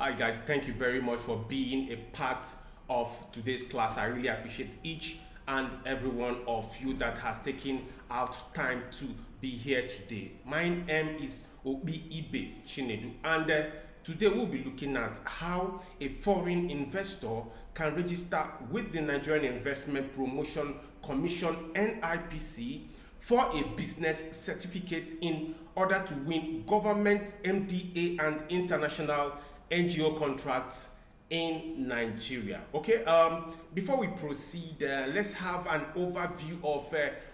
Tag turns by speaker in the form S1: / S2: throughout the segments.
S1: Hi guys, thank you very much for being a part of today's class. I really appreciate each and every one of you that has taken out time to be here today. My name is Obi Ibe Chinedu, and today we'll be looking at how a foreign investor can register with the Nigerian Investment Promotion Commission (NIPC) for a business certificate in order to win government MDA and international NGO contracts in Nigeria. Okay, before we proceed, let's have an overview of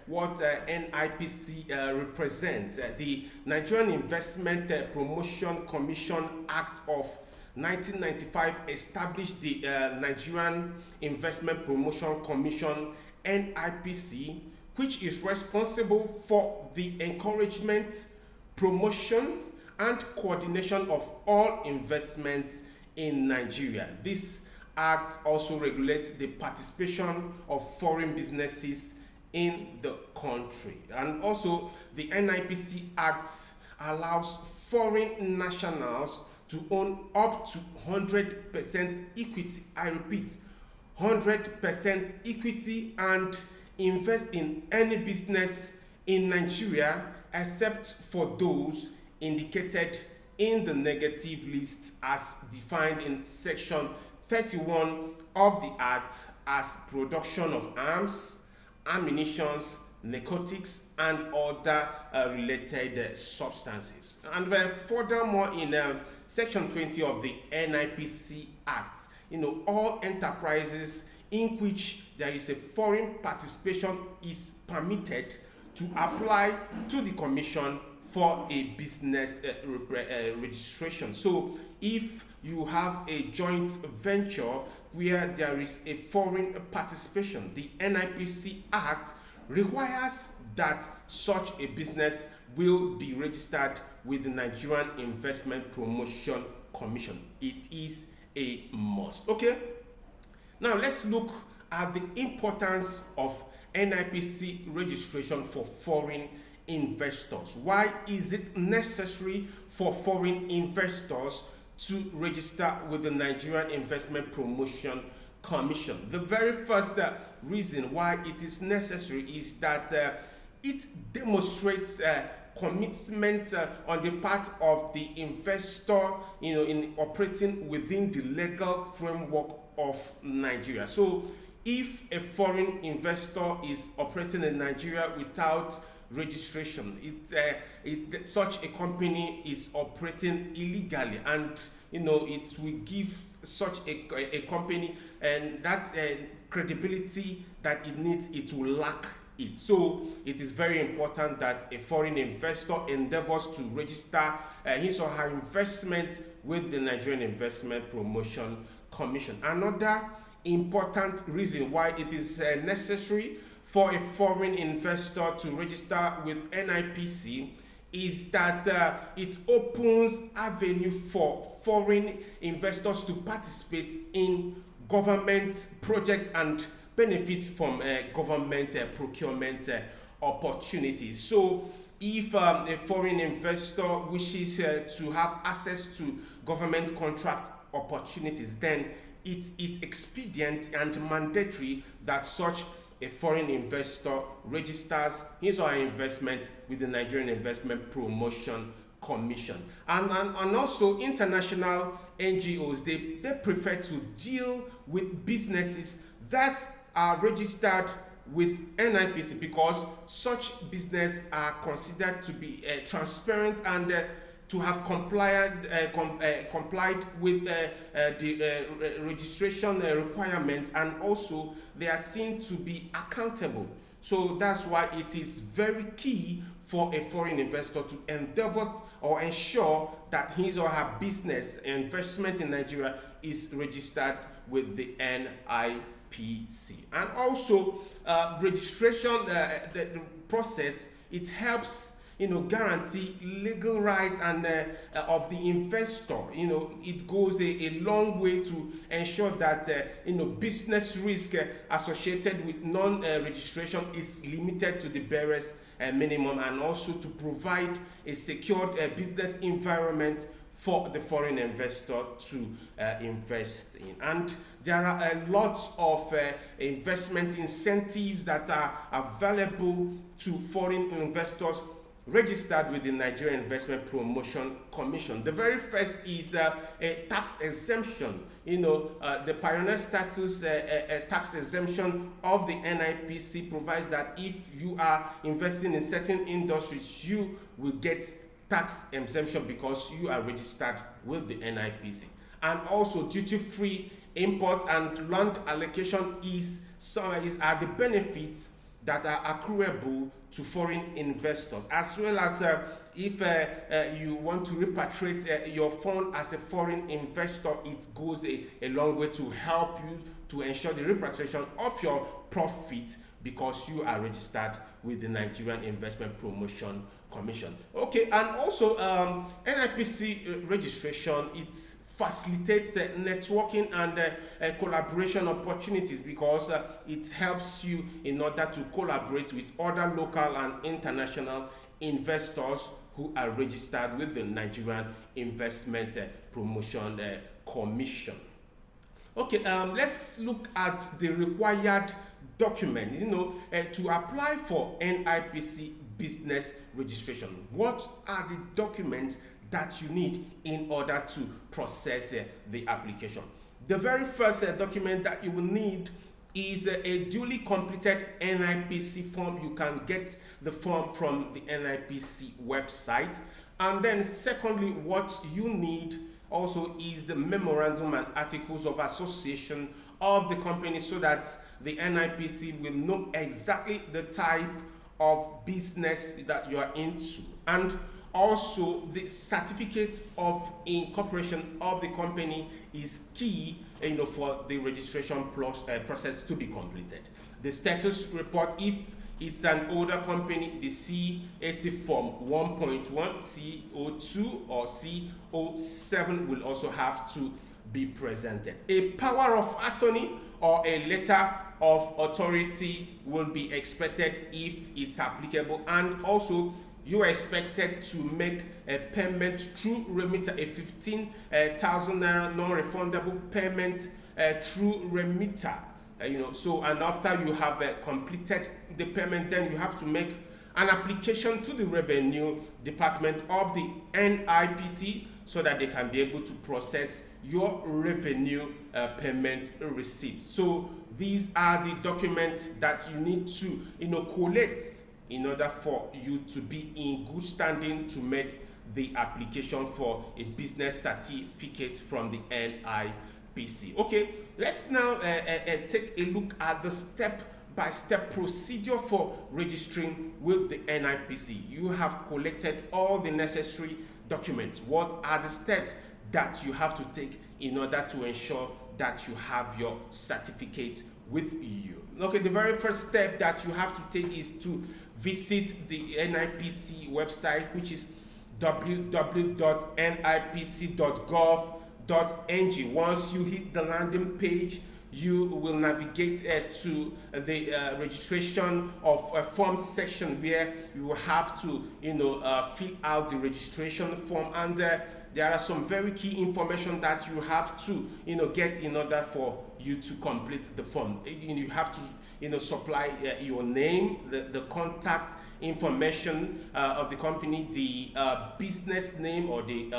S1: what NIPC represents. The Nigerian Investment Promotion Commission Act of 1995 established the Nigerian Investment Promotion Commission (NIPC), which is responsible for the encouragement, promotion, and coordination of all investments in Nigeria. This act also regulates the participation of foreign businesses in the country. And also, the NIPC Act allows foreign nationals to own up to 100% equity. I repeat, 100% equity, and invest in any business in Nigeria except for those indicated in the negative list as defined in section 31 of the Act as production of arms, ammunition, narcotics, and other related substances. And furthermore, in section 20 of the NIPC Act, all enterprises in which there is a foreign participation is permitted to apply to the commission for a business registration. So if you have a joint venture where there is a foreign participation, the NIPC Act requires that such a business will be registered with the Nigerian Investment Promotion Commission. It is a must. Okay, now let's look at the importance of NIPC registration for foreign investors. Why is it necessary for foreign investors to register with the Nigerian Investment Promotion Commission? The very first reason why it is necessary is that it demonstrates commitment on the part of the investor, in operating within the legal framework of Nigeria. So if a foreign investor is operating in Nigeria without registration, such a company is operating illegally, and it will give such a company and that credibility that it needs. It will lack it. So it is very important that a foreign investor endeavors to register his or her investment with the Nigerian Investment Promotion Commission. Another important reason why it is necessary for a foreign investor to register with NIPC is that it opens avenue for foreign investors to participate in government projects and benefit from government procurement opportunities. So if a foreign investor wishes to have access to government contract opportunities, then it is expedient and mandatory that such a foreign investor registers his or her investment with the Nigerian Investment Promotion Commission. And also international NGOs, they prefer to deal with businesses that are registered with NIPC because such business are considered to be transparent and to have complied with the registration requirements, and also they are seen to be accountable. So that's why it is very key for a foreign investor to endeavor or ensure that his or her business investment in Nigeria is registered with the NIPC. And also registration, the process, it helps guarantee legal rights and of the investor. It goes a long way to ensure that business risk associated with non-registration is limited to the barest minimum, and also to provide a secured business environment for the foreign investor to invest in. And there are a lot of investment incentives that are available to foreign investors registered with the Nigerian Investment Promotion Commission. The very first is a tax exemption. The pioneer status tax exemption of the NIPC provides that if you are investing in certain industries, you will get tax exemption because you are registered with the NIPC. And also duty-free import and land allocation are the benefits that are accruable to foreign investors, as well as if you want to repatriate your fund as a foreign investor, it goes a long way to help you to ensure the repatriation of your profit because you are registered with the Nigerian Investment Promotion Commission. Okay, and also NIPC registration, it facilitates networking and collaboration opportunities because it helps you in order to collaborate with other local and international investors who are registered with the Nigerian Investment Promotion Commission. Okay, let's look at the required documents, to apply for NIPC business registration. What are the documents that you need in order to process the application? The very first document that you will need is a duly completed NIPC form. You can get the form from the NIPC website. And then secondly, what you need also is the memorandum and articles of association of the company so that the NIPC will know exactly the type of business that you are into. And also, the certificate of incorporation of the company is key, for the registration process to be completed. The status report, if it's an older company, the CAC form 1.1, CO2, or CO7 will also have to be presented. A power of attorney or a letter of authority will be expected if it's applicable, and also you are expected to make a payment through remitter, a 15,000 naira non-refundable payment through remitter. And after you have completed the payment, then you have to make an application to the Revenue Department of the NIPC so that they can be able to process your revenue payment receipt. So these are the documents that you need to collect in order for you to be in good standing to make the application for a business certificate from the NIPC. Okay, let's now take a look at the step-by-step procedure for registering with the NIPC. You have collected all the necessary documents. What are the steps that you have to take in order to ensure that you have your certificate with you? Okay, the very first step that you have to take is to visit the NIPC website, which is www.nipc.gov.ng. Once you hit the landing page, you will navigate to the registration of forms section where you will have to fill out the registration form, and there are some very key information that you have to get in order for you to complete the form. You have to supply your name, the contact information of the company, the business name or the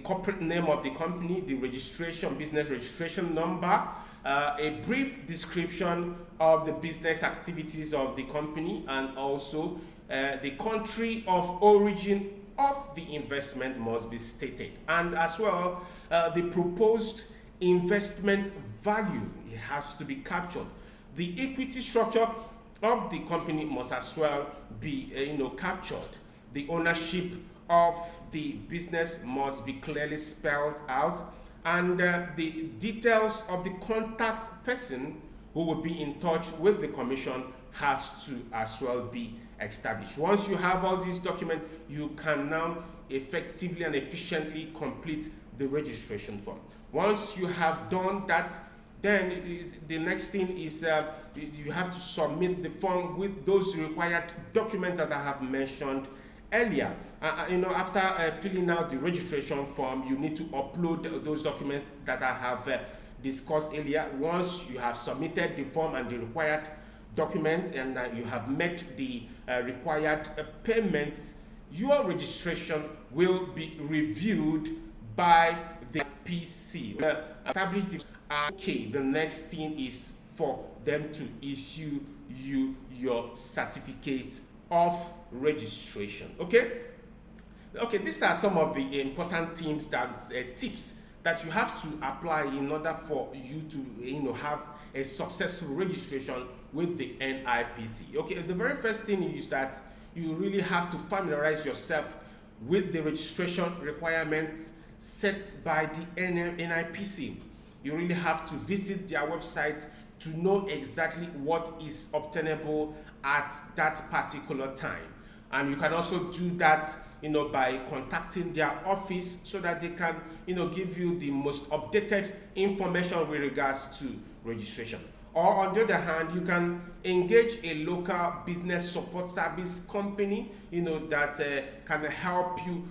S1: corporate name of the company, the business registration number, a brief description of the business activities of the company, and also the country of origin of the investment must be stated, and as well the proposed investment value, it has to be captured. The equity structure of the company must as well be captured. The ownership of the business must be clearly spelled out, and the details of the contact person who will be in touch with the commission has to as well be established. Once you have all these documents, you can now effectively and efficiently complete the registration form. Once you have done that, then the next thing is you have to submit the form with those required documents that I have mentioned earlier. After filling out the registration form, you need to upload those documents that I have discussed earlier. Once you have submitted the form and the required document, and you have met the required payments, your registration will be reviewed by the NIPC. Okay, the next thing is for them to issue you your certificate of registration. Okay, these are some of the important tips that you have to apply in order for you to have a successful registration with the NIPC. Okay, the very first thing is that you really have to familiarize yourself with the registration requirements set by the NIPC. You really have to visit their website to know exactly what is obtainable at that particular time. And you can also do that by contacting their office so that they can give you the most updated information with regards to registration. Or on the other hand, you can engage a local business support service company that can help you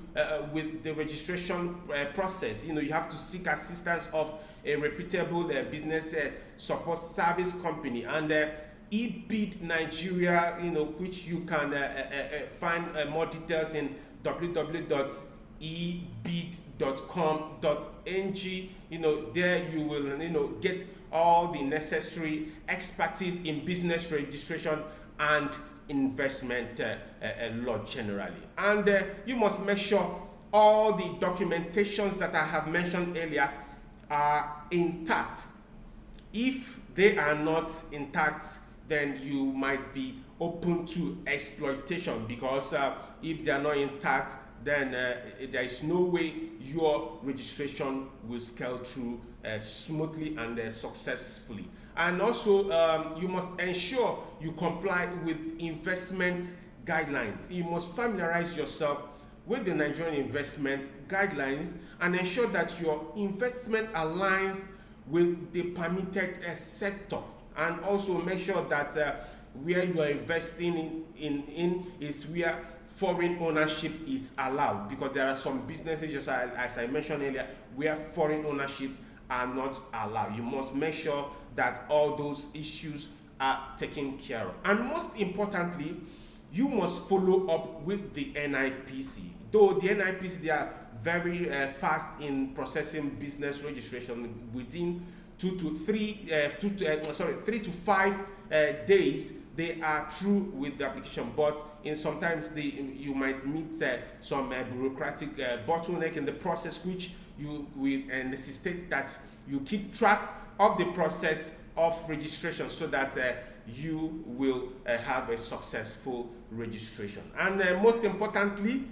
S1: with the registration process. You have to seek assistance of a reputable business support service company, and eBid Nigeria, which you can find more details in www.ebid.com.ng. There you will get all the necessary expertise in business registration and investment law generally. And you must make sure all the documentations that I have mentioned earlier are intact. If they are not intact, then you might be open to exploitation, because if they are not intact, then there is no way your registration will scale through smoothly and successfully. And also, you must ensure you comply with investment guidelines. You must familiarize yourself with the Nigerian investment guidelines and ensure that your investment aligns with the permitted sector. And also make sure that where you are investing in is where foreign ownership is allowed, because there are some businesses, just as I mentioned earlier, where foreign ownership are not allowed. You must make sure that all those issues are taken care of. And most importantly, you must follow up with the NIPC. Though the NIPC, they are very fast in processing business registration. Within 3 to 5 days, they are through with the application. But sometimes you might meet some bureaucratic bottleneck in the process, which you will necessitate that you keep track of the process of registration so that you will have a successful registration. And most importantly,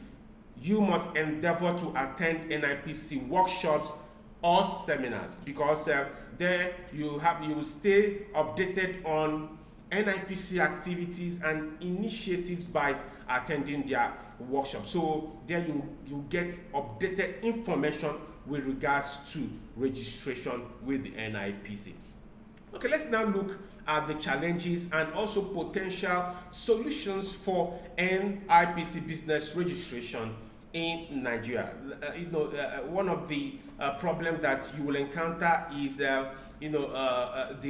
S1: you must endeavor to attend NIPC workshops or seminars, because there you will stay updated on NIPC activities and initiatives by attending their workshop. So there you get updated information with regards to registration with the NIPC. Okay, let's now look at the challenges and also potential solutions for NIPC business registration in Nigeria. One of the problems that you will encounter is the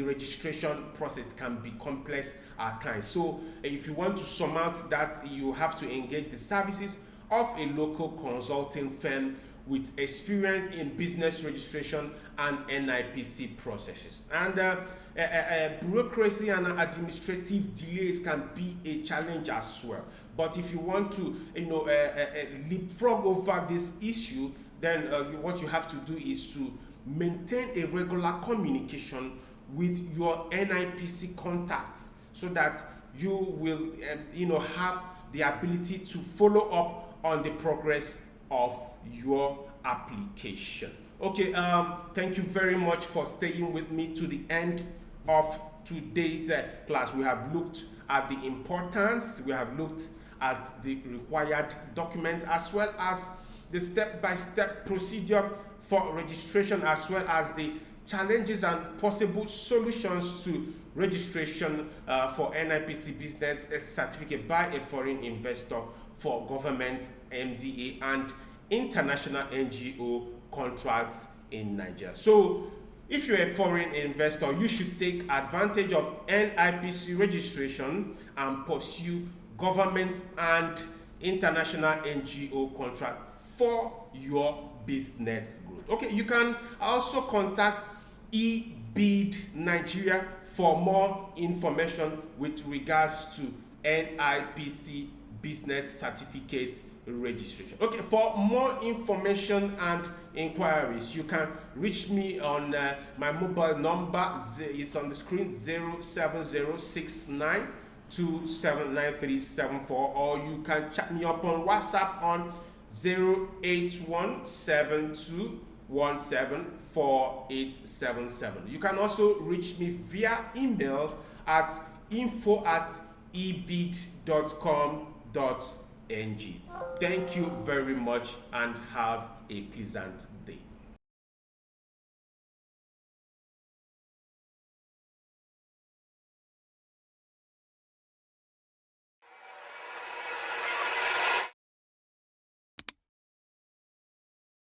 S1: registration process can be complex at times. So if you want to surmount that, you have to engage the services of a local consulting firm with experience in business registration and NIPC processes. And bureaucracy and administrative delays can be a challenge as well. But if you want to leapfrog over this issue, then what you have to do is to maintain a regular communication with your NIPC contacts, so that you will have the ability to follow up on the progress of your application. Okay, thank you very much for staying with me to the end of today's class. We have looked at the importance, we have looked at the required document, as well as the step-by-step procedure for registration, as well as the challenges and possible solutions to registration for NIPC business certificate by a foreign investor for government, MDA, and international NGO contracts in Nigeria. So if you're a foreign investor, you should take advantage of NIPC registration and pursue government and international NGO contract for your business growth. Okay, you can also contact eBid Nigeria for more information with regards to NIPC business certificate registration. Okay, for more information and inquiries, you can reach me on my mobile number. It's on the screen, 07069279374, or you can chat me up on WhatsApp on 08172174877. You can also reach me via email at info@ebid.com.ng. Thank you very much and have a pleasant day.